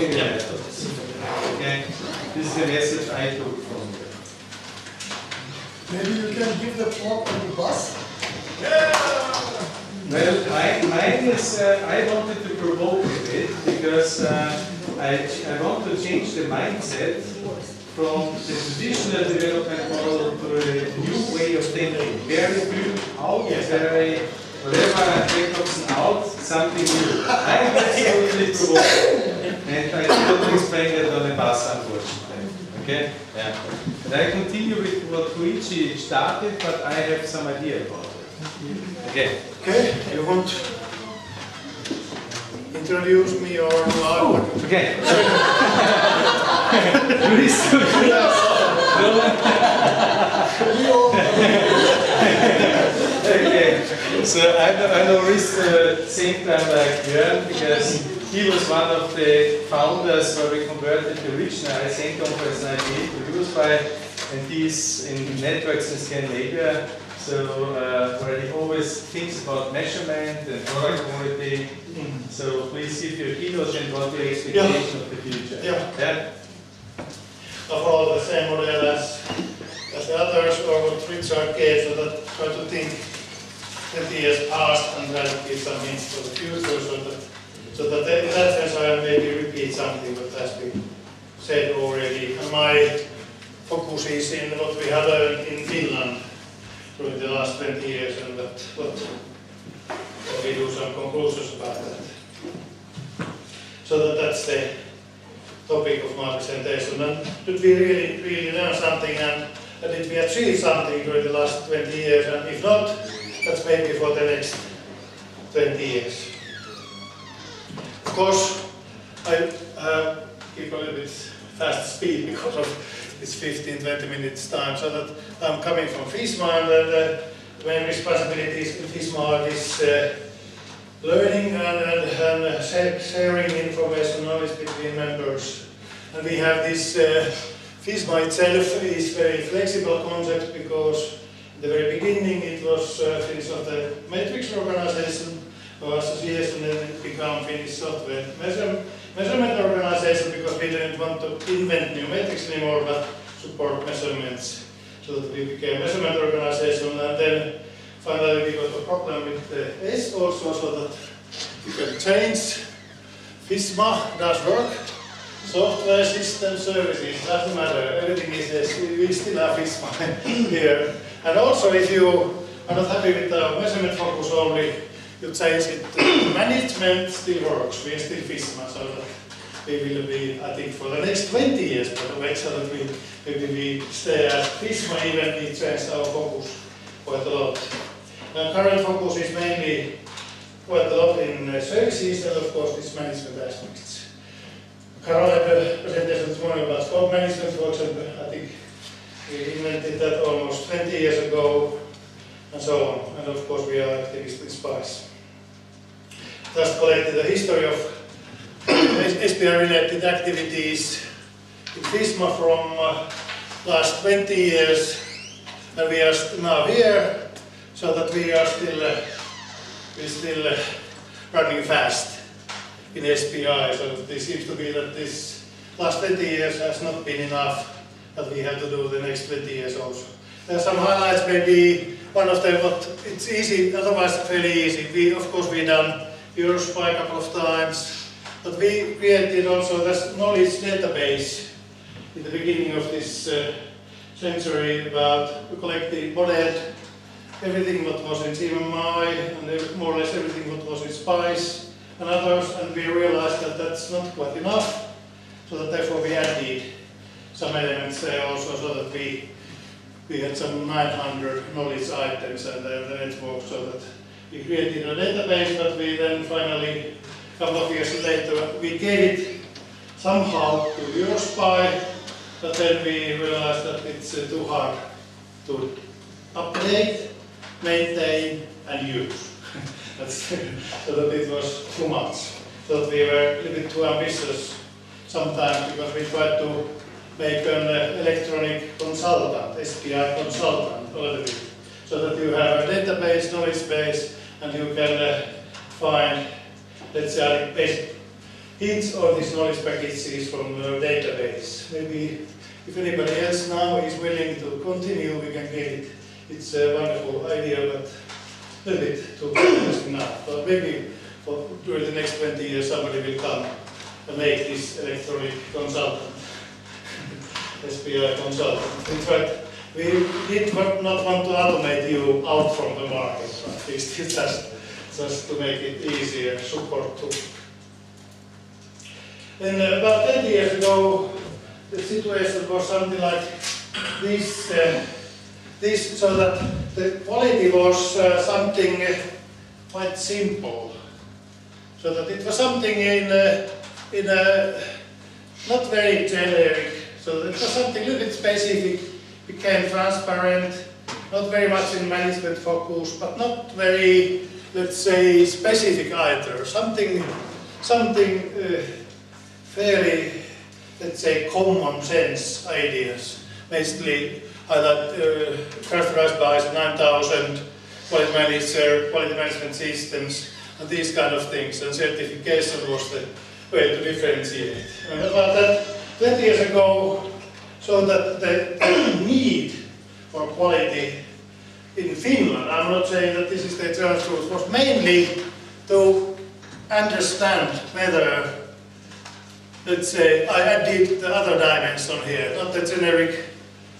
methods. Okay, this is the message I took from you. Maybe you can give the talk on the bus? Well, mine is, I wanted to provoke a bit because I want to change the mindset from the traditional development model to a new way of thinking. Very good, very, whatever comes out, something new. I'm absolutely provoked. And I cannot explain that on a bus, unfortunately. Okay? Yeah. And I continue with what Koichi started, but I have some idea about it. Okay. Okay, you want to introduce me or what? Okay. Okay. So I know Risto same time like Björn because he was one of the founders where we converted the original ISN conference 98 to EuroSPI, and he's in networks in Scandinavia. So where he always thinks about measurement and product quality. So please give your keynote and what your expectation of the future. Yeah. I follow the same model as the others, or what Richard gave, so that try to think 20 years past and try to give some hints for the future, so that in that sense I maybe repeat something that has been said already. And my focus is in what we have learned in Finland during the last 20 years, and what we do some conclusions about that. So that's the topic of my presentation. And did we really learn something, and did we achieve something during the last 20 years? And if not, that's maybe for the next 20 years. Of course, I keep a little bit fast speed because of it's 15-20 minutes time, so that I'm coming from FISMA, and the main responsibilities in FISMA is learning and sharing information, knowledge between members. And we have this, FISMA itself is very flexible concept because in the very beginning it was Finnish Software Metrics Organization or Association, and it became Finnish Software Measurement Organization because we didn't want to invent new metrics anymore, but support measurements. So that we became a measurement organization, and then finally we got a problem with the S also, so that you can change. FISMA does work. Software, system, services, doesn't matter. Everything is S. We still have FISMA here. And also, if you are not happy with the measurement focus only, you change it to management, still works. We are still FISMA, so that we will be, I think, for the next 20 years, by the way, so that we stay as FISMA, even we change our focus quite a lot. Current focus is mainly quite a lot in services and, of course, this management aspects. Current presentation this morning about scope management, for example, I think we invented that almost 20 years ago, and so on. And of course, we are activists in SPICE. Just collected the history of SPI-related activities in FISMA from last 20 years, and we are now here, so that we are still running fast in SPI. So it seems to be that this last 20 years has not been enough, that we have to do the next 20 years also. There are some highlights, maybe one of them, but it's easy, otherwise fairly easy. Of course, we've done EuroSPI a couple of times, but we created also this knowledge database in the beginning of this century about collecting, modeled everything what was in CMMI and more or less everything what was in SPICE and others, and we realized that that's not quite enough, so that therefore we added some elements there also, so that we had some 900 knowledge items and the network, so that we created a database, but we then finally, a couple of years later, we gave it somehow to EuroSPI, but then we realized that it's too hard to update, maintain and use. So that it was too much. So that we were a little bit too ambitious sometimes, because we tried to make an electronic consultant, SPI consultant a little bit, so that you have a database, knowledge base, and you can find, let's say, hints or these knowledge packages from the database. Maybe if anybody else now is willing to continue, we can get it. It's a wonderful idea, but a little bit too interesting now. But maybe during the next 20 years somebody will come and make this electronic consultant, SPI consultant. In fact, we did not want to automate you out from the market, at least it's just to make it easier, support too. And about 10 years ago, the situation was something like this, so that the quality was something quite simple. So that it was something in a not very generic, so that it was something a little bit specific, became transparent, not very much in management focus, but not very, let's say, specific either. Something fairly, let's say, common sense ideas. Basically, characterized by 9,000 quality management systems, and these kind of things, and certification was the way to differentiate. And about that, 20 years ago, so that the need for quality in Finland, I'm not saying that this is the eternal truth, was mainly to understand whether, let's say, I added the other dimension here, not the generic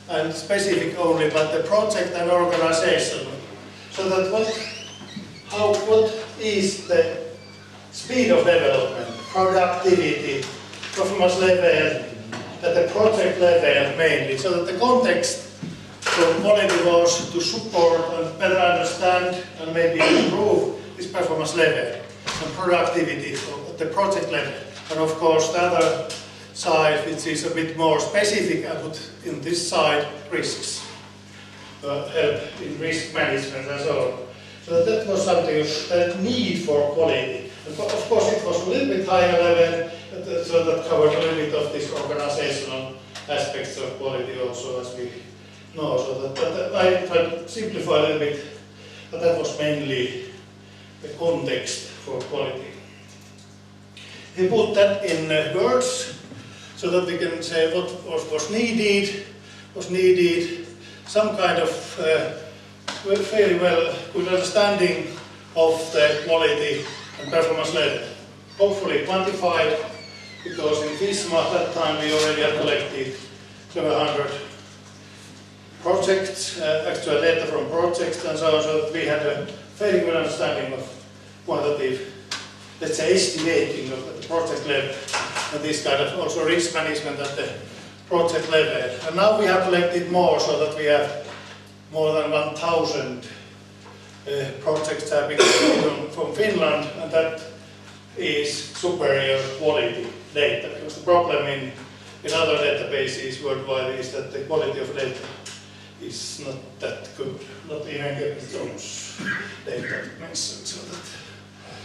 and specific only, but the project and organization. So that what is the speed of development, productivity, performance level, at the project level mainly, so that the context for quality was to support and better understand and maybe improve this performance level and productivity at the project level. And of course the other side, which is a bit more specific, I put in this side risks, help in risk management and so on. So that was something, that need for quality. And of course it was a little bit higher level, so that covered a little bit of these organizational aspects of quality also, as we know. So that I tried to simplify a little bit, but that was mainly the context for quality. He put that in words, so that we can say what was needed, some kind of fairly well good understanding of the quality and performance level. Hopefully quantified, because in FISMA at that time we already had collected 700 projects, actual data from projects and so on, so that we had a fairly good understanding of quantitative, let's say, estimating of the project level, and this kind of also risk management at the project level. And now we have collected more, so that we have more than 1,000 projects have been collected from Finland, and that is superior quality data, because the problem in other databases worldwide is that the quality of data is not that good, not even Jones data mentioned,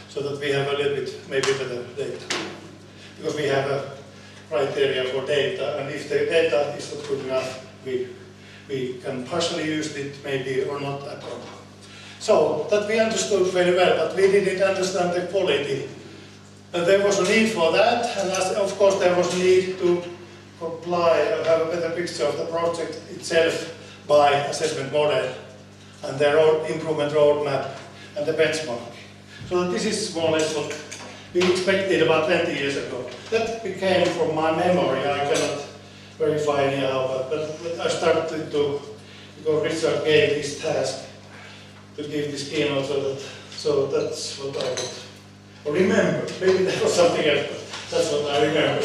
so that we have a little bit maybe better data, because we have a criteria for data, and if the data is not good enough, we can partially use it maybe or not at all. So that we understood very well, but we didn't understand the quality. And there was a need for that, and of course there was a need to comply and have a better picture of the project itself by assessment model and their improvement roadmap and the benchmark. So this is more or less what we expected about 20 years ago. That became from my memory, I cannot verify anyhow, but I started to, because Richard gave this task to give this keynote, so that's what I would remember. Maybe there was something else, but that's what I remember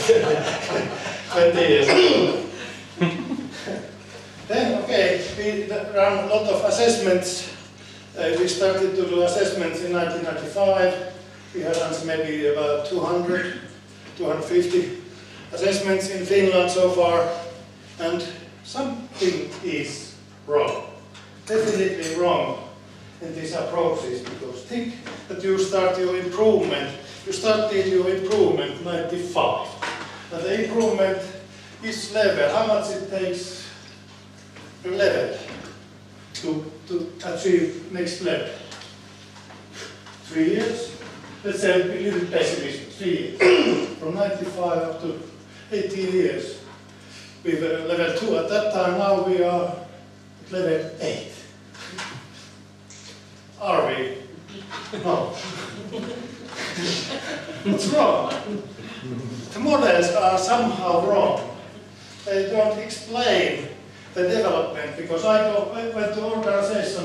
20 years ago. Then, okay, we ran a lot of assessments. We started to do assessments in 1995. We had maybe about 200, 250 assessments in Finland so far, and something is wrong. Definitely wrong in these approaches, because think that you start your improvement. You started your improvement in 95, and the improvement is level. How much it takes per level to achieve next level? 3 years? Let's say a little pessimistic, 3 years. from 95 up to 18 years. We were level 2 at that time, now we are at level 8. Are we? No. What's wrong? The models are somehow wrong. They don't explain the development, because I went to organization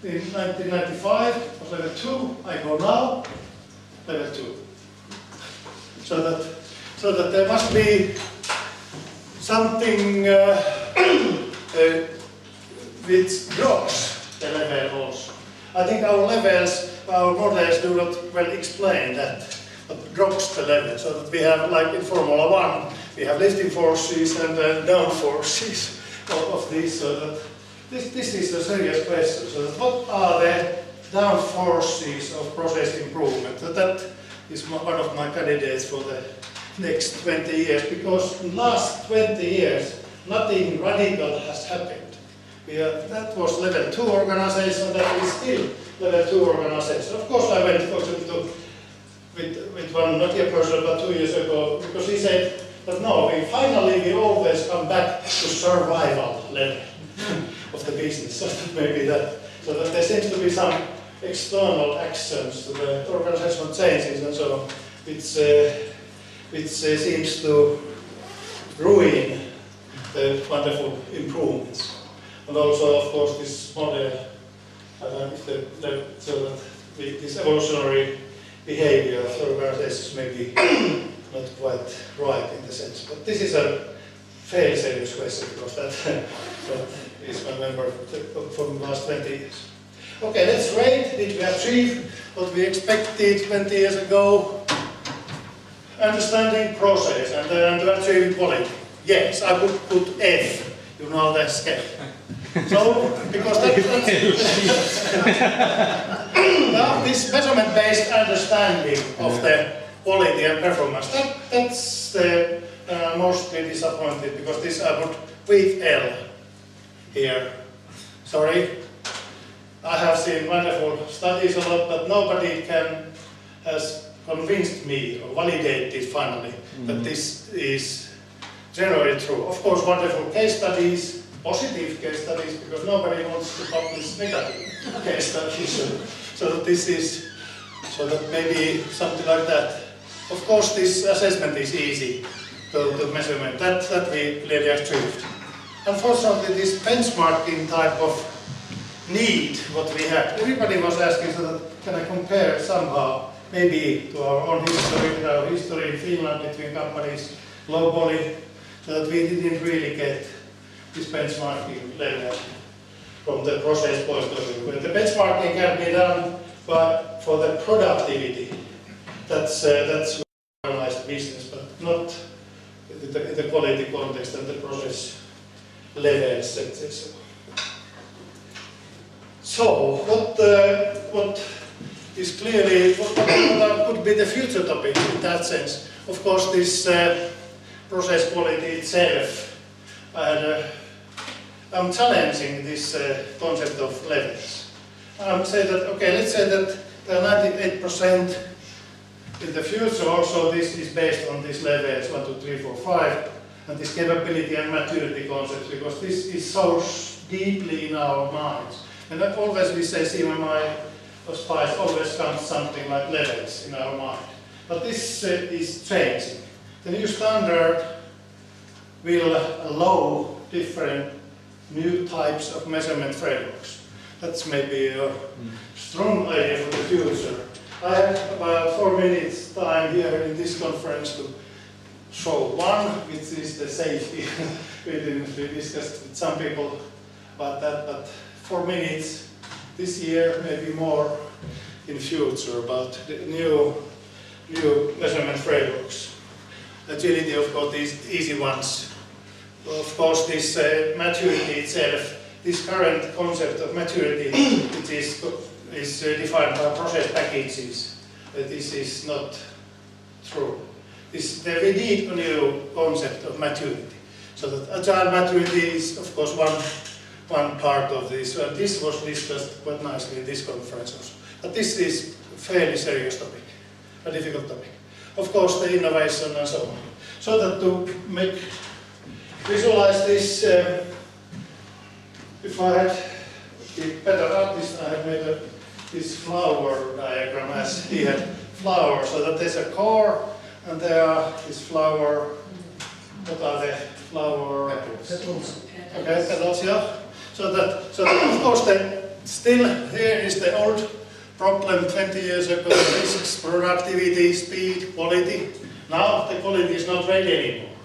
in 1995, was level 2, I go now, level 2. So that there must be something which drops the level also. I think our levels, our models do not well explain that, but drops the level. So that we have, like in Formula 1, we have lifting forces and down forces of these. So that this is a serious question. So that what are the down forces of process improvement? That is one of my candidates for the next 20 years, because in the last 20 years nothing radical has happened. That was level 2 organization, that is still level 2 organization. Of course I went for example with one Nokia person about 2 years ago, because he said that no, we always come back to survival level of the business. So that maybe that, so that there seems to be some external actions to the organizational changes and so on, which seems to ruin the wonderful improvements. And also, of course, this model, so that this evolutionary behavior of organizations may be not quite right in the sense. But this is a fairly serious question, because that is my memory from the last 20 years. Okay, let's rate. Did we achieve what we expected 20 years ago? Understanding process and achieving quality. Yes, I would put F. You know that scale. So, because now this measurement-based understanding of the quality and performance, that's the mostly disappointed, because this I put with L here. Sorry. I have seen wonderful studies a lot, but nobody has convinced me or validated finally that this is generally true. Of course, wonderful case studies, positive case studies, because nobody wants to publish negative case studies. So that this is, so that maybe something like that. Of course, this assessment is easy to measurement. That we clearly achieved. Unfortunately, this benchmarking type of need, what we have. Everybody was asking, so that can I compare somehow, maybe to our own history, our history in Finland between companies globally, so that we didn't really get this benchmarking level from the process point of view. When the benchmarking can be done for the productivity, that's organized business, but not in the quality context and the process levels, etc. So, what is clearly, what could be the future topic in that sense? Of course, this process quality itself, I'm challenging this concept of levels. Say that, okay, let's say that 98% in the future also this is based on these levels 1, 2, 3, 4, 5, and this capability and maturity concept, because this is so deeply in our minds. And always we say CMMI or SPICE always comes something like levels in our mind. But this is changing. The new standard will allow different new types of measurement frameworks. That's maybe a strong idea for the future. I have about 4 minutes time here in this conference to show one, which is the safety. We discussed with some people about that, but 4 minutes this year, maybe more in future, about the new measurement frameworks. Agility, of course, these easy ones. Of course, this maturity itself, this current concept of maturity, which is defined by process packages. This is not true. We need a new concept of maturity. So that agile maturity is, of course, one part of this. And this was discussed quite nicely in this conference also. But this is a fairly serious topic, a difficult topic. of course, the innovation and so on. So that to visualize this, if I had been better artist, I had made this flower diagram as he had flowers, so that there's a core and there are this flower. What are the flower? Petals. Okay, petals, yeah. So that of course still here is the old problem 20 years ago, risks, productivity, speed, quality. Now the quality is not ready anymore.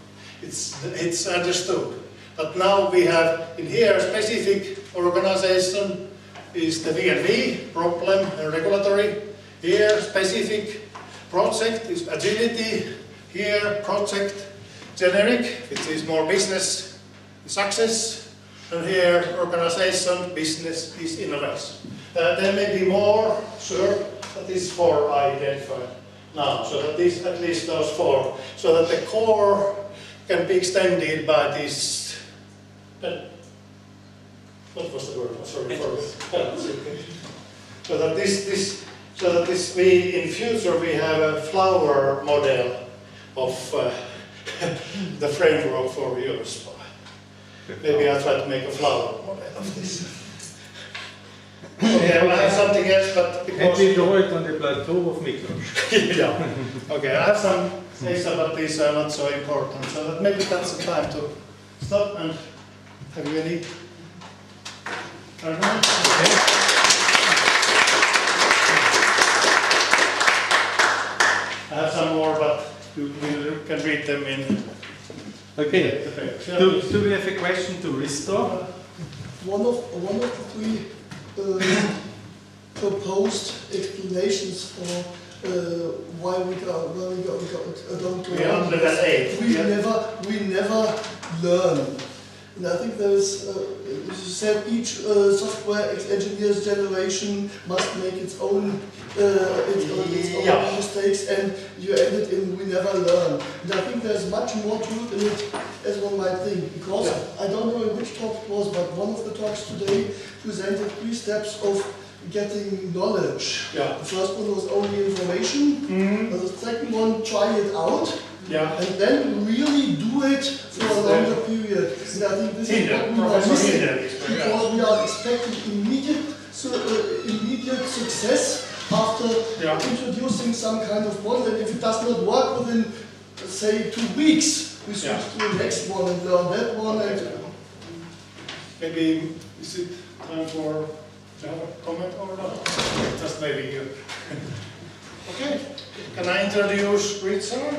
It's understood. But now we have in here specific organization is the V&V, problem and regulatory. Here specific project is agility. Here project generic, which is more business success. And here organization, business is innovation. There may be more, sure, but these four I identified now. So that these, at least those four. So that the core can be extended by this. What was the word? Sorry for so that this we in future we have a flower model of the framework for EuroSPI. Maybe I'll try to make a flower model of this. Okay, I have something else, but because... And we draw it on the plateau of Miklos. Yeah. Okay, I have some things about these are not so important, so that maybe that's the time to stop and have you any argument? Okay. I have some more, but you can read them in. Okay. Do we have a question to Risto? One of the three proposed explanations for why we don't go on. We never learn. And I think there is, you said each software engineer's generation must make its own mistakes, and you ended in we never learn. And I think there's much more truth in it as one might think, because I don't know in which talk it was, but one of the talks today presented 3 steps of getting knowledge. Yeah. The first one was only information, and the second one, try it out. Yeah. And then really do it for a longer period. And I think this is what we are missing, because we are expecting immediate success after introducing some kind of model. And if it does not work within, say, 2 weeks, we switch to the next one and learn that one. And maybe is it time for a comment or not? Just maybe you. Okay. Can I introduce Richard?